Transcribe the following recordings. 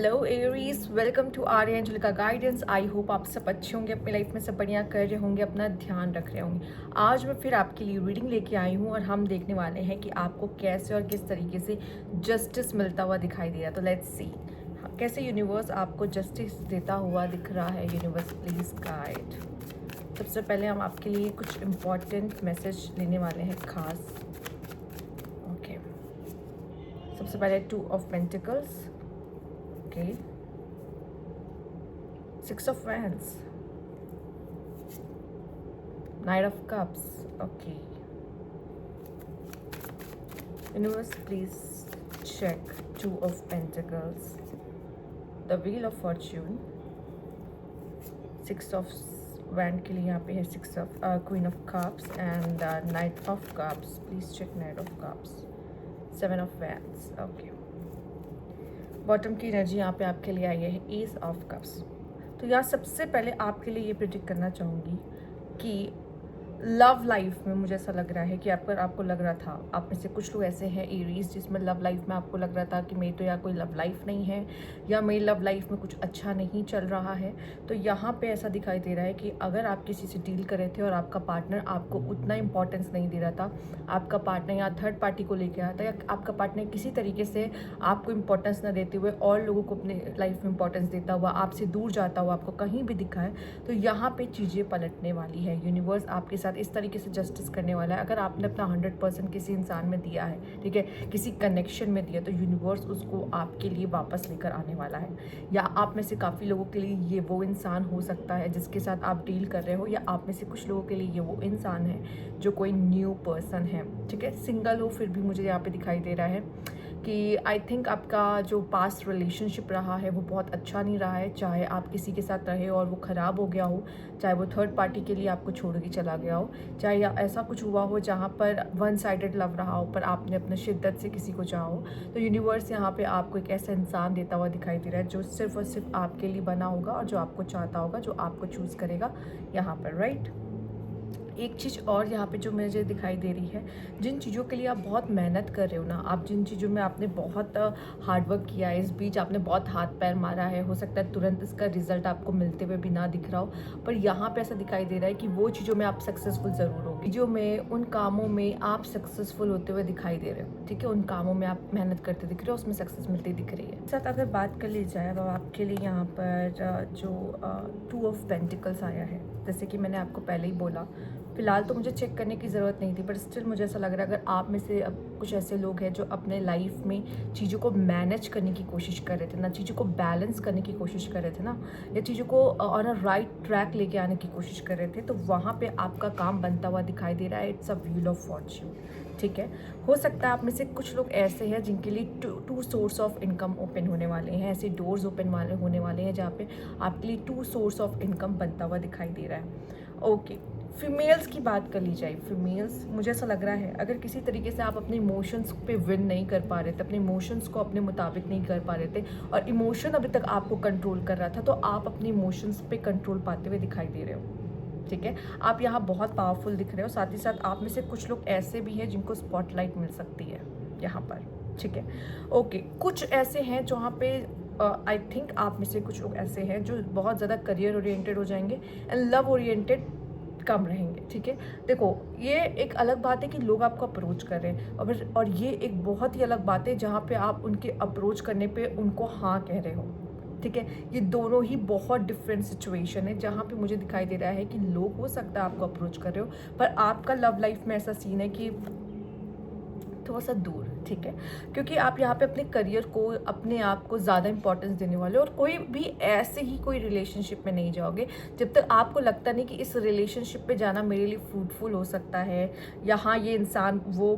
Hello Aries, welcome to Arya Angelica guidance. I hope आप सब अच्छे होंगे, अपनी लाइफ में सब बढ़िया कर रहे होंगे, अपना ध्यान रख रहे होंगे। आज मैं फिर आपके लिए रीडिंग लेके आई हूँ और हम देखने वाले हैं कि आपको कैसे और किस तरीके से जस्टिस मिलता हुआ दिखाई दे रहा है। तो लेट्स सी कैसे यूनिवर्स आपको जस्टिस देता हुआ दिख रहा है। Universe please guide. सबसे पहले हम आपके लिए कुछ इम्पॉर्टेंट मैसेज लेने वाले हैं खास। ओके, सबसे पहले 2 of pentacles. Okay. 6 of Wands. Knight of Cups. Okay. Universe, please check 2 of Pentacles. The Wheel of Fortune. 6 of Wands के लिए यहाँ पे है 6 of Queen of Cups and Knight of Cups. Please check Knight of Cups. 7 of Wands. Okay. Bottom की energy यहाँ पे आपके लिए आई है एस ऑफ कप्स। तो यहाँ सबसे पहले आपके लिए ये प्रेडिक्ट करना चाहूँगी कि लव लाइफ में मुझे ऐसा लग रहा है कि आपको लग रहा था, आप में से कुछ लोग ऐसे हैं एरीज जिसमें लव लाइफ में आपको लग रहा था कि मेरी तो यहाँ कोई लव लाइफ नहीं है या मेरी लव लाइफ में कुछ अच्छा नहीं चल रहा है। तो यहाँ पे ऐसा दिखाई दे रहा है कि अगर आप किसी से डील कर रहे थे और आपका पार्टनर आपको उतना इंपॉर्टेंस नहीं दे रहा था, आपका पार्टनर यहाँ थर्ड पार्टी को लेकर आया था या आपका पार्टनर किसी तरीके से आपको इंपॉर्टेंस ना देते हुए और लोगों को अपने लाइफ में इंपॉर्टेंस देता हुआ आपसे दूर जाता हुआ आपको कहीं भी दिखा है, तो यहाँ पे चीज़ें पलटने वाली है। यूनिवर्स आपके साथ इस तरीके से जस्टिस करने वाला है। अगर आपने अपना 100% किसी इंसान में दिया है, ठीक है, किसी कनेक्शन में दिया, तो यूनिवर्स उसको आपके लिए वापस लेकर आने वाला है। या आप में से काफ़ी लोगों के लिए ये वो इंसान हो सकता है जिसके साथ आप डील कर रहे हो, या आप में से कुछ लोगों के लिए ये वो इंसान है जो कोई न्यू पर्सन है, ठीक है। सिंगल हो फिर भी मुझे यहाँ पे दिखाई दे रहा है कि आई थिंक आपका जो पास्ट रिलेशनशिप रहा है वो बहुत अच्छा नहीं रहा है। चाहे आप किसी के साथ रहे और वो ख़राब हो गया हो, चाहे वो थर्ड पार्टी के लिए आपको छोड़ के चला गया हो, चाहे या ऐसा कुछ हुआ हो जहाँ पर वन साइडेड लव रहा हो पर आपने अपने शिद्दत से किसी को चाहा हो, तो यूनिवर्स यहाँ पे आपको एक ऐसा इंसान देता हुआ दिखाई दे रहा है जो सिर्फ और सिर्फ आपके लिए बना होगा और जो आपको चाहता होगा, जो आपको चूज़ करेगा यहाँ पर, राइट। एक चीज़ और यहाँ पे जो मुझे दिखाई दे रही है, जिन चीज़ों के लिए आप बहुत मेहनत कर रहे हो ना, आप जिन चीज़ों में आपने बहुत हार्डवर्क किया है, इस बीच आपने बहुत हाथ पैर मारा है, हो सकता है तुरंत इसका रिजल्ट आपको मिलते हुए भी ना दिख रहा हो, पर यहाँ पे ऐसा दिखाई दे रहा है कि वो चीज़ों में आप सक्सेसफुल ज़रूर होगी। चीज़ों में, उन कामों में आप सक्सेसफुल होते हुए दिखाई दे रहे हो, ठीक है, उन कामों में आप मेहनत करते दिख रहे हो, उसमें सक्सेस मिलती दिख रही है। साथ अगर बात कर ली जाए तो आपके लिए यहाँ पर जो 2 ऑफ पेंटिकल्स आया है, जैसे कि मैंने आपको पहले ही बोला, फिलहाल तो मुझे चेक करने की ज़रूरत नहीं थी, पर स्टिल मुझे ऐसा लग रहा है अगर आप में से अब कुछ ऐसे लोग हैं जो अपने लाइफ में चीज़ों को मैनेज करने की कोशिश कर रहे थे ना, चीज़ों को बैलेंस करने की कोशिश कर रहे थे ना, या चीज़ों को ऑन अ राइट ट्रैक लेके आने की कोशिश कर रहे थे, तो वहाँ पे आपका काम बनता हुआ दिखाई दे रहा है। It's a wheel of Fortune, ठीक है। हो सकता है आप में से कुछ लोग ऐसे हैं जिनके लिए two source of income open होने वाले हैं, ऐसे डोर्स ओपन होने वाले हैं जहाँ पे आपके लिए 2 सोर्स ऑफ इनकम बनता हुआ दिखाई दे रहा है। ओके, फीमेल्स की बात कर ली जाए, फीमेल्स मुझे ऐसा लग रहा है अगर किसी तरीके से आप अपने इमोशंस पे विन नहीं कर पा रहे थे, अपने इमोशंस को अपने मुताबिक नहीं कर पा रहे थे और इमोशन अभी तक आपको कंट्रोल कर रहा था, तो आप अपने इमोशंस पे कंट्रोल पाते हुए दिखाई दे रहे हो, ठीक है। आप यहाँ बहुत पावरफुल दिख रहे हो। साथ ही साथ आप में से कुछ लोग ऐसे भी हैं जिनको स्पॉटलाइट मिल सकती है यहाँ पर, ठीक है। ओके, कुछ ऐसे हैं जहाँ पे आई थिंक आप में से कुछ लोग ऐसे हैं जो बहुत ज़्यादा करियर ओरिएंटेड हो जाएंगे एंड लव ओरिएंटेड कम रहेंगे, ठीक है। देखो, ये एक अलग बात है कि लोग आपको अप्रोच कर रहे हैं और ये एक बहुत ही अलग बात है जहाँ पे आप उनके अप्रोच करने पे उनको हाँ कह रहे हो, ठीक है। ये दोनों ही बहुत डिफरेंट सिचुएशन है जहाँ पे मुझे दिखाई दे रहा है कि लोग हो सकता है आपको अप्रोच कर रहे हो, पर आपका लव लाइफ में ऐसा सीन है कि थोड़ा सा दूर, ठीक है, क्योंकि आप यहाँ पे अपने करियर को, अपने आप को ज़्यादा इंपॉर्टेंस देने वाले हो और कोई भी ऐसे ही कोई रिलेशनशिप में नहीं जाओगे जब तक आपको लगता नहीं कि इस रिलेशनशिप पे जाना मेरे लिए फ्रूटफुल हो सकता है, या हाँ ये इंसान वो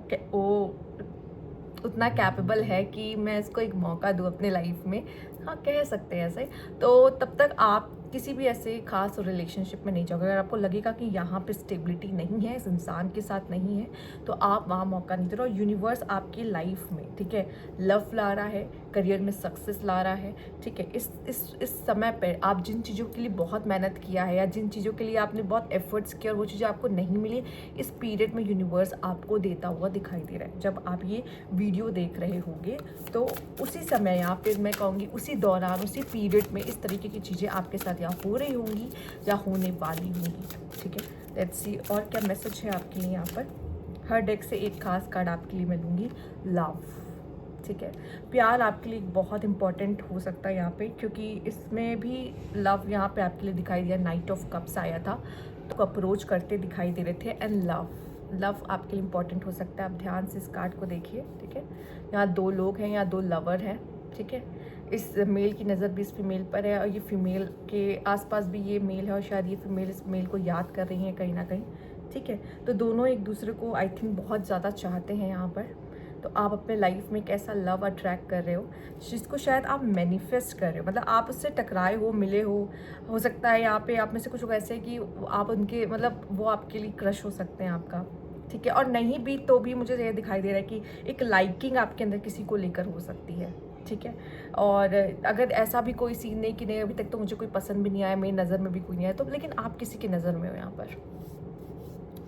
उतना कैपेबल है कि मैं इसको एक मौका दूँ अपने लाइफ में, हाँ कह सकते हैं ऐसे, तो तब तक आप किसी भी ऐसे खास रिलेशनशिप में नहीं जाओगे। अगर आपको लगेगा कि यहाँ पे स्टेबिलिटी नहीं है, इस इंसान के साथ नहीं है, तो आप वहाँ मौका नहीं दे रहे हो। यूनिवर्स आपकी लाइफ में, ठीक है, लव ला रहा है, करियर में सक्सेस ला रहा है, ठीक है। इस समय पर आप जिन चीज़ों के लिए बहुत मेहनत किया है या जिन चीज़ों के लिए आपने बहुत एफर्ट्स किया और वो चीज़ें आपको नहीं मिली, इस पीरियड में यूनिवर्स आपको देता हुआ दिखाई दे रहा है। जब आप ये वीडियो देख रहे होंगे तो उसी समय, यहाँ पे मैं कहूँगी उसी उसी दौरान, उसी पीरियड में इस तरीके की चीज़ें आपके साथ या हो रही होंगी या होने वाली होंगी, ठीक है। लेट्स सी और क्या मैसेज है आपके लिए यहाँ पर। हर डेक से एक खास कार्ड आपके लिए मैं लूँगी, लव, ठीक है। प्यार आपके लिए बहुत इंपॉर्टेंट हो सकता है यहाँ पे, क्योंकि इसमें भी लव यहाँ पे आपके लिए दिखाई दिया। नाइट ऑफ कप्स आया था, तो अप्रोच करते दिखाई दे रहे थे, एंड लव आपके लिए इंपॉर्टेंट हो सकता है। आप ध्यान से इस कार्ड को देखिए, ठीक है। यहाँ 2 लोग हैं या 2 लवर हैं, ठीक है। इस मेल की नज़र भी इस फीमेल पर है और ये फीमेल के आसपास भी ये मेल है और शायद ये फीमेल इस मेल को याद कर रही है कहीं ना कहीं, ठीक है। तो दोनों एक दूसरे को आई थिंक बहुत ज़्यादा चाहते हैं यहाँ पर। तो आप अपने लाइफ में एक ऐसा लव अट्रैक्ट कर रहे हो जिसको शायद आप मैनिफेस्ट कर रहे हो, मतलब आप उससे टकराए हो, मिले हो सकता है यहाँ पे आप में से कुछ लोग ऐसे कि आप उनके मतलब वो आपके लिए क्रश हो सकते हैं आपका, ठीक है। और नहीं भी तो भी मुझे ये दिखाई दे रहा है कि एक लाइकिंग आपके अंदर किसी को लेकर हो सकती है, ठीक है। और अगर ऐसा भी कोई सीन नहीं कि नहीं अभी तक तो मुझे कोई पसंद भी नहीं आया, मेरी नज़र में भी कोई नहीं आया, तो लेकिन आप किसी की नज़र में हो यहाँ पर,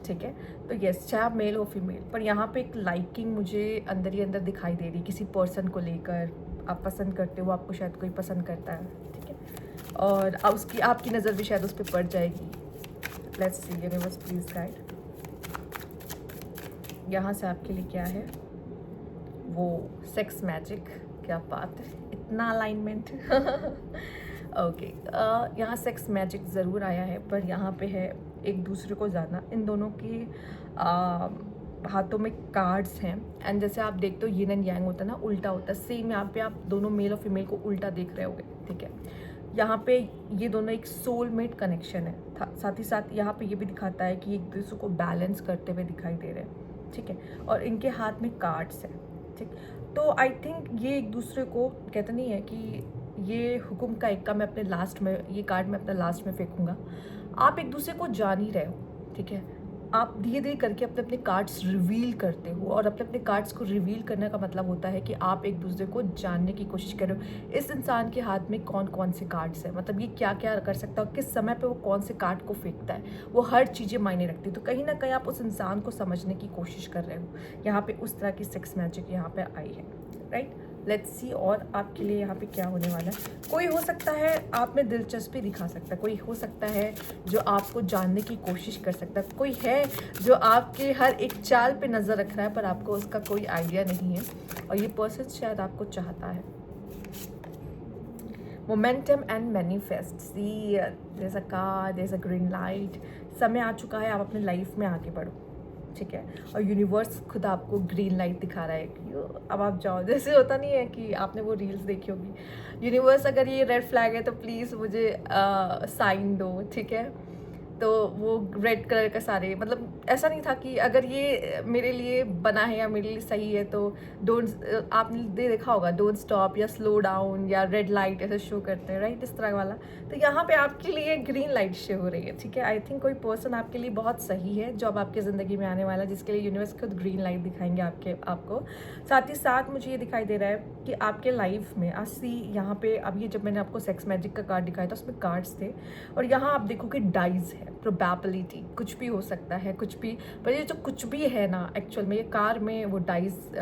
ठीक है। तो यस, चाहे आप मेल हो फीमेल, पर यहाँ पे एक लाइकिंग मुझे अंदर ही अंदर दिखाई दे रही है किसी पर्सन को लेकर। आप पसंद करते हो, आपको शायद कोई पसंद करता है, ठीक है। और उसकी आपकी नज़र भी शायद उस पर पड़ जाएगी। Let's see universe please guide, यहाँ से आपके लिए क्या है। वो सेक्स मैजिक, क्या बात है, इतना अलाइनमेंट ओके। यहाँ सेक्स मैजिक ज़रूर आया है, पर यहाँ पे है एक दूसरे को जानना। इन दोनों के हाथों में कार्ड्स हैं, एंड जैसे आप देखते हो यिन एंड यांग होता है ना, उल्टा होता है, सेम यहाँ पे आप दोनों मेल और फीमेल को उल्टा देख रहे होगे, ठीक है। यहाँ पे ये दोनों एक सोलमेट कनेक्शन है, साथ ही साथ यहाँ पे ये भी दिखाता है कि एक दूसरे को बैलेंस करते हुए दिखाई दे रहे हैं, ठीक है। और इनके हाथ में कार्ड्स हैं, ठीक। तो आई थिंक ये एक दूसरे को कहते नहीं है कि ये हुक्म का इक्का मैं अपने लास्ट में, ये कार्ड मैं अपना लास्ट में फेंकूंगा। आप एक दूसरे को जान ही रहे हो, ठीक है। आप धीरे धीरे करके अपने अपने कार्ड्स रिवील करते हो, और अपने अपने कार्ड्स को रिवील करने का मतलब होता है कि आप एक दूसरे को जानने की कोशिश कर रहे हो। इस इंसान के हाथ में कौन कौन से कार्ड्स हैं, मतलब ये क्या क्या कर सकता है, किस समय पे वो कौन से कार्ड को फेंकता है, वो हर चीज़ें मायने रखती है। तो कहीं ना कहीं आप उस इंसान को समझने की कोशिश कर रहे हो। यहाँ पे उस तरह की सेक्स मैजिक यहाँ पे आई है, राइट। लेट्स सी और आपके लिए यहाँ पे क्या होने वाला है। कोई हो सकता है आप में दिलचस्पी दिखा सकता है, कोई हो सकता है जो आपको जानने की कोशिश कर सकता है, कोई है जो आपके हर एक चाल पे नज़र रख रहा है पर आपको उसका कोई आइडिया नहीं है, और ये पर्सन शायद आपको चाहता है। Momentum and manifest, see there is a car, there is a green light. समय आ चुका है, आप अपने लाइफ में आगे बढ़ो, ठीक है। और यूनिवर्स खुद आपको ग्रीन लाइट दिखा रहा है कि अब आप जाओ। जैसे होता नहीं है कि आपने वो रील्स देखी होगी, यूनिवर्स अगर ये रेड फ्लैग है तो प्लीज़ मुझे साइन दो, ठीक है। तो वो रेड कलर का सारे, मतलब ऐसा नहीं था कि अगर ये मेरे लिए बना है या मेरे लिए सही है तो डोंट, आपने देखा होगा डोंट स्टॉप या स्लो डाउन या रेड लाइट ऐसे शो करते हैं, राइट, इस तरह वाला। तो यहाँ पे आपके लिए ग्रीन लाइट शो हो रही है, ठीक है। आई थिंक कोई पर्सन आपके लिए बहुत सही है जो अब आपकी ज़िंदगी में आने वाला है, जिसके लिए यूनिवर्स खुद ग्रीन लाइट दिखाएंगे आपको। साथ ही साथ मुझे ये दिखाई दे रहा है कि आपके लाइफ में अस्सी यहाँ पे, अब ये जब मैंने आपको सेक्स मैजिक का कार्ड दिखाया था उसमें कार्ड्स थे, और यहाँ आप देखो कि डाइज है, प्रोबेबिलिटी कुछ भी हो सकता है, कुछ भी। पर ये जो कुछ भी है ना, एक्चुअल में ये कार में वो डाइज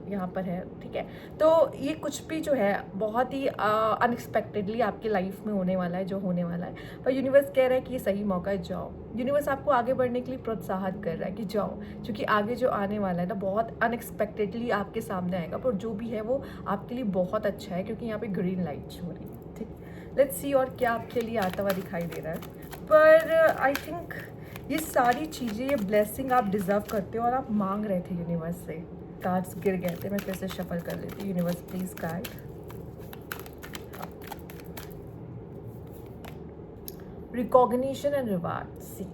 यहाँ पर है, ठीक है। तो ये कुछ भी जो है बहुत ही अनएक्सपेक्टेडली आपकी लाइफ में होने वाला है, जो होने वाला है। पर यूनिवर्स कह रहा है कि ये सही मौका है, जाओ। यूनिवर्स आपको आगे बढ़ने के लिए प्रोत्साहित कर रहा है कि जाओ, क्योंकि आगे जो आने वाला है ना बहुत अनएक्सपेक्टेडली आपके सामने आएगा, पर जो भी है वो आपके लिए बहुत अच्छा है, क्योंकि यहाँ पे ग्रीन लाइट हो रही है, ठीक। लेट्स सी और क्या आपके लिए आता हुआ दिखाई दे रहा है। पर आई थिंक ये सारी चीज़ें, ये ब्लेसिंग आप डिज़र्व करते हो और आप मांग रहे थे यूनिवर्स से। कार्ड्स गिर गए थे, मैं फिर से शफल कर लेती। Universe please guide. Recognition and reward, see.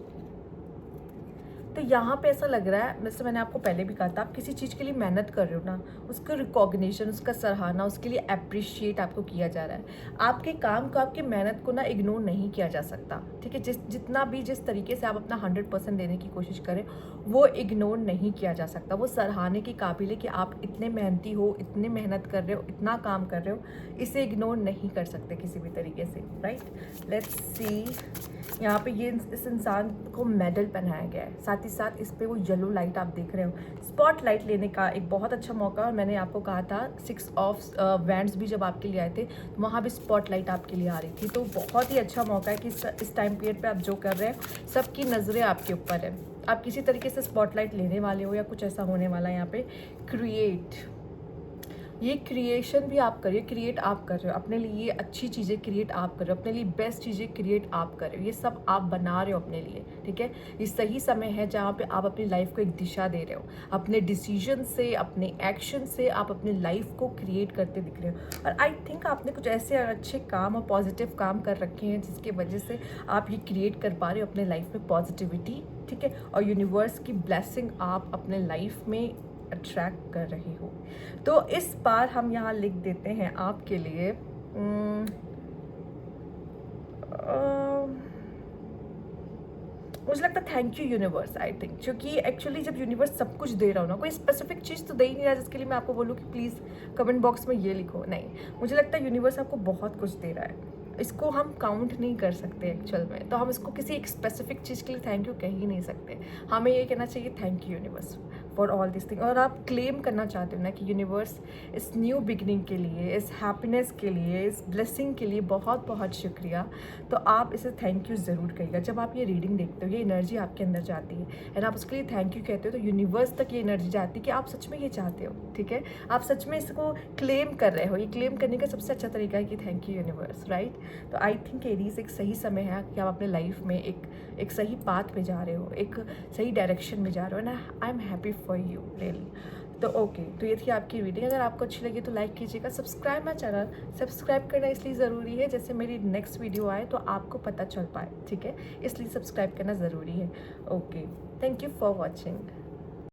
तो यहाँ पे ऐसा लग रहा है, जैसे मैंने आपको पहले भी कहा था, आप किसी चीज़ के लिए मेहनत कर रहे हो ना, उसका रिकॉग्निशन, उसका सराहना, उसके लिए अप्रिशिएट आपको किया जा रहा है। आपके काम को, आपकी मेहनत को ना इग्नोर नहीं किया जा सकता, ठीक है। जिस तरीके से आप अपना 100% देने की कोशिश करें वो इग्नोर नहीं किया जा सकता। वो सराहने के काबिल है कि आप इतने मेहनती हो, इतने मेहनत कर रहे हो, इतना काम कर रहे हो, इसे इग्नोर नहीं कर सकते किसी भी तरीके से, राइट। लेट्स सी यहाँ पे ये इस इंसान को मेडल पहनाया गया है, साथ ही साथ इस पे वो येलो लाइट आप देख रहे हो, स्पॉट लाइट लेने का एक बहुत अच्छा मौका। और मैंने आपको कहा था 6 ऑफ वैंड्स भी जब आपके लिए आए थे तो वहाँ भी स्पॉट लाइट आपके लिए आ रही थी। तो बहुत ही अच्छा मौका है कि इस टाइम पीरियड पे आप जो कर रहे हैं सबकी नज़रें आपके ऊपर है, आप किसी तरीके से स्पॉट लाइट लेने वाले हो या कुछ ऐसा होने वाला है। यहाँ पे क्रिएट, ये क्रिएशन भी आप करिए, क्रिएट आप कर रहे हो अपने लिए, ये अच्छी चीज़ें क्रिएट आप कर रहे हो अपने लिए, बेस्ट चीज़ें क्रिएट आप कर रहे हो, ये सब आप बना रहे हो अपने लिए, ठीक है। ये सही समय है जहाँ पे आप अपनी लाइफ को एक दिशा दे रहे हो, अपने डिसीजन से, अपने एक्शन से आप अपनी लाइफ को क्रिएट करते दिख रहे हो। और आई थिंक आपने कुछ ऐसे अच्छे काम और पॉजिटिव काम कर रखे हैं जिसकी वजह से आप ये क्रिएट कर पा रहे हो अपने लाइफ में पॉजिटिविटी, ठीक है। और यूनिवर्स की ब्लेसिंग आप अपने लाइफ में अट्रैक्ट कर रही हो। तो इस बार हम यहाँ लिख देते हैं आपके लिए मुझे लगता है thank you universe, I think, क्योंकि एक्चुअली जब यूनिवर्स सब कुछ दे रहा हो ना, कोई स्पेसिफिक चीज़ तो दे ही नहीं रहा जिसके लिए मैं आपको बोलूँ कि प्लीज़ कमेंट बॉक्स में ये लिखो, नहीं, मुझे लगता है यूनिवर्स आपको बहुत कुछ दे रहा है, इसको हम काउंट नहीं कर सकते एक्चुअल में। तो हम इसको किसी एक स्पेसिफिक चीज़ के लिए थैंक यू कह ही नहीं सकते, हमें ये कहना चाहिए thank you universe for all this thing. और आप क्लेम करना चाहते हो ना कि यूनिवर्स इस न्यू बिगनिंग के लिए, इस हैप्पीनेस के लिए, इस ब्लेसिंग के लिए बहुत बहुत शुक्रिया, तो आप इसे थैंक यू ज़रूर कहिएगा। जब आप ये रीडिंग देखते हो, ये एनर्जी आपके अंदर जाती है एंड आप उसके लिए थैंक यू कहते हो, तो यूनिवर्स तक ये एनर्जी जाती है कि आप सच में ये चाहते हो, ठीक है, आप सच में इसको क्लेम कर रहे हो। ये क्लेम करने का सबसे अच्छा तरीका है कि थैंक यू यूनिवर्स, राइट। तो आई थिंक एरीज एक सही समय है कि आप अपने लाइफ में एक सही पाथ पे जा रहे हो, एक सही डायरेक्शन में जा रहे हो, and I am happy for you really. तो ओके, तो ये थी आपकी रीडिंग। अगर आपको अच्छी लगी तो लाइक कीजिएगा, सब्सक्राइब माय चैनल, सब्सक्राइब करना इसलिए ज़रूरी है जैसे मेरी नेक्स्ट वीडियो आए तो आपको पता चल पाए, ठीक है, इसलिए सब्सक्राइब करना ज़रूरी है। Okay, thank you for watching.